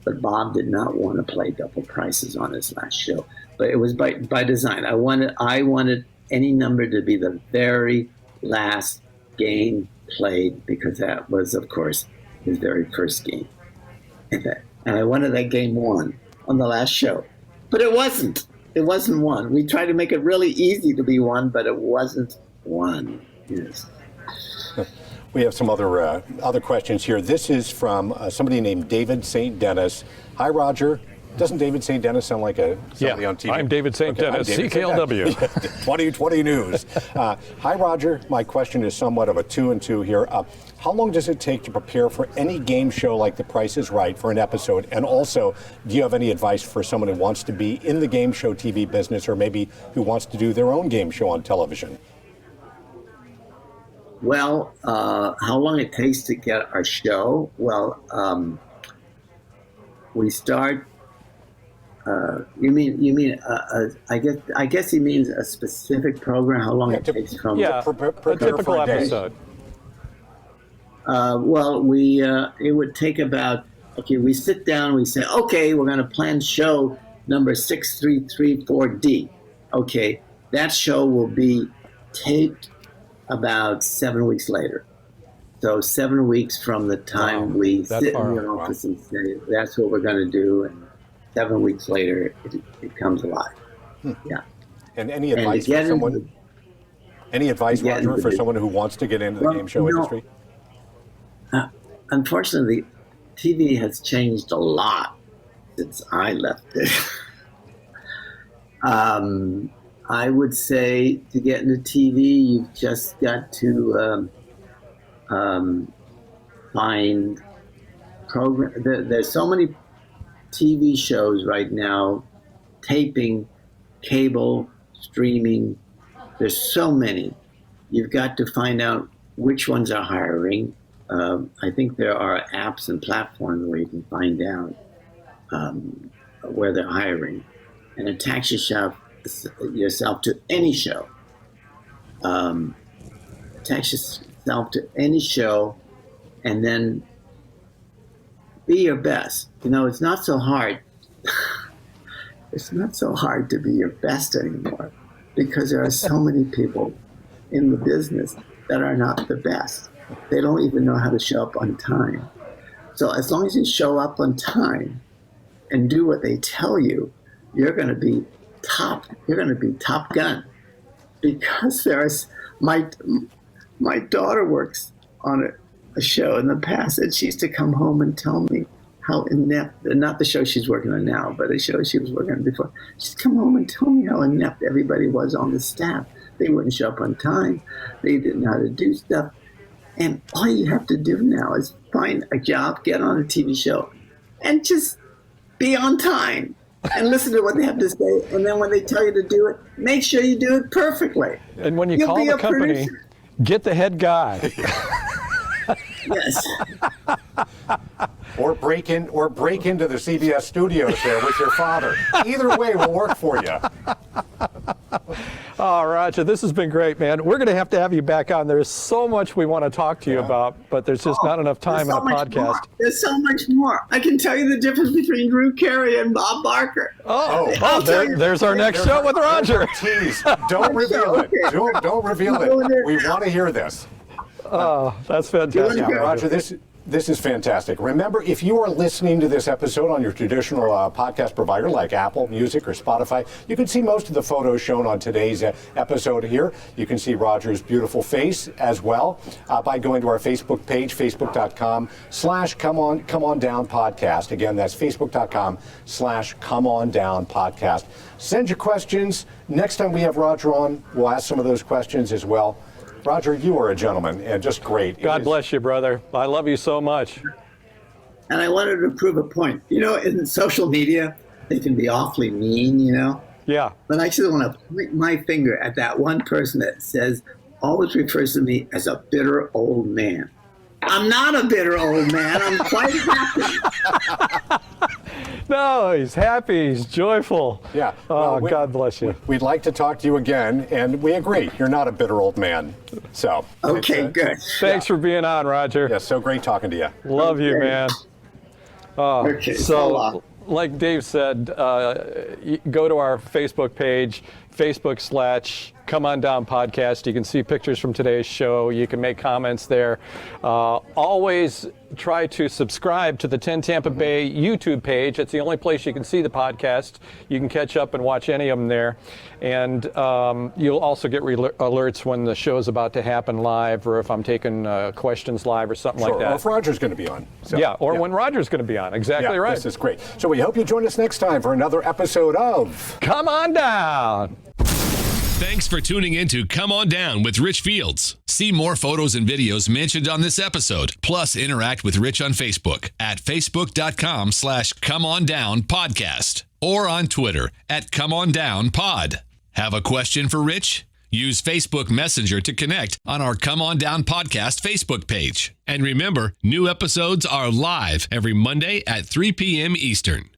But Bob did not want to play double prizes on his last show. But it was by design. I wanted any number to be the very last game played because that was, of course, his very first game. And I wanted that game won on the last show. But it wasn't. It wasn't won. We tried to make it really easy to be won, but it wasn't won. Yes. We have some other questions here. This is from somebody named David St. Dennis. Hi, Roger. Doesn't David St. Dennis sound like somebody on TV? I'm David St. Dennis, CKLW. 2020 News. Hi, Roger. My question is somewhat of a 2 and 2 here. How long does it take to prepare for any game show like The Price is Right for an episode? And also, do you have any advice for someone who wants to be in the game show TV business or maybe who wants to do their own game show on television? Well, how long it takes to get our show? Well, we start. You mean? I guess he means a specific program. How long it takes from? Yeah, a typical episode. Well, it would take about. Okay, we sit down. We say, okay, we're going to plan show number 6334D. Okay, that show will be taped about 7 weeks later. So 7 weeks from the time we sit in the office and say, that's what we're going to do. And 7 weeks later, it comes alive. Yeah. And any advice for someone? Any advice, Yeah, Roger, for someone who wants to get into the game show industry? Unfortunately, TV has changed a lot since I left it. I would say to get into TV, you've just got to find program. There's so many TV shows right now, taping, cable, streaming. There's so many. You've got to find out which ones are hiring. I think there are apps and platforms where you can find out where they're hiring, and attach yourself to any show. Attach yourself to any show, and then be your best. It's not so hard. It's not so hard to be your best anymore, because there are so many people in the business that are not the best. They don't even know how to show up on time. So as long as you show up on time and do what they tell you, you're going to be top. You're going to be top gun. Because there's my daughter works on a show in the past, and she used to come home and tell me how inept, not the show she's working on now, but a show she was working on before. She'd come home and tell me how inept everybody was on the staff. They wouldn't show up on time. They didn't know how to do stuff. And all you have to do now is find a job, get on a TV show, and just be on time and listen to what they have to say. And then when they tell you to do it, make sure you do it perfectly. And when you call the company, get the head guy. Yes. Or break into the CBS studios there with your father. Either way will work for you. Oh, Roger, this has been great, man. We're going to have you back on. There's so much we want to talk to you about, but there's just not enough time in a podcast. More. There's so much more. I can tell you the difference between Drew Carey and Bob Barker. There's our next show with Roger. Tease. Don't reveal it. Don't reveal it. We want to hear this. Oh, that's fantastic. Yeah, Roger, this is fantastic. Remember, if you are listening to this episode on your traditional podcast provider like Apple Music or Spotify, you can see most of the photos shown on today's episode here. You can see Roger's beautiful face as well by going to our Facebook page, facebook.com/Come On Down Podcast. Again, that's facebook.com/Come On Down Podcast. Send your questions. Next time we have Roger on, we'll ask some of those questions as well. Roger, you are a gentleman and just great. God bless you, brother. I love you so much. And I wanted to prove a point. In social media, they can be awfully mean, Yeah. But I just want to point my finger at that one person that always refers to me as a bitter old man. I'm not a bitter old man. I'm quite happy. No, he's happy. He's joyful. Yeah. Oh, God bless you. We'd like to talk to you again, and we agree. You're not a bitter old man. So. Okay, good. Thanks for being on, Roger. Yeah, so great talking to you. Love you, man. Okay, so, like Dave said, go to our Facebook page, Facebook/Come On Down Podcast. You can see pictures from today's show. You can make comments there. Always try to subscribe to the 10 Tampa Bay YouTube page. It's the only place you can see the podcast. You can catch up and watch any of them there. And you'll also get alerts when the show's about to happen live, or if I'm taking questions live or something like that. Or if Roger's going to be on. So, when Roger's going to be on. Exactly right. This is great. So we hope you join us next time for another episode of Come On Down. Thanks for tuning in to Come On Down with Rich Fields. See more photos and videos mentioned on this episode. Plus, interact with Rich on Facebook at facebook.com/Come On Down Podcast or on Twitter at Come On Down Pod. Have a question for Rich? Use Facebook Messenger to connect on our Come On Down Podcast Facebook page. And remember, new episodes are live every Monday at 3 p.m. Eastern.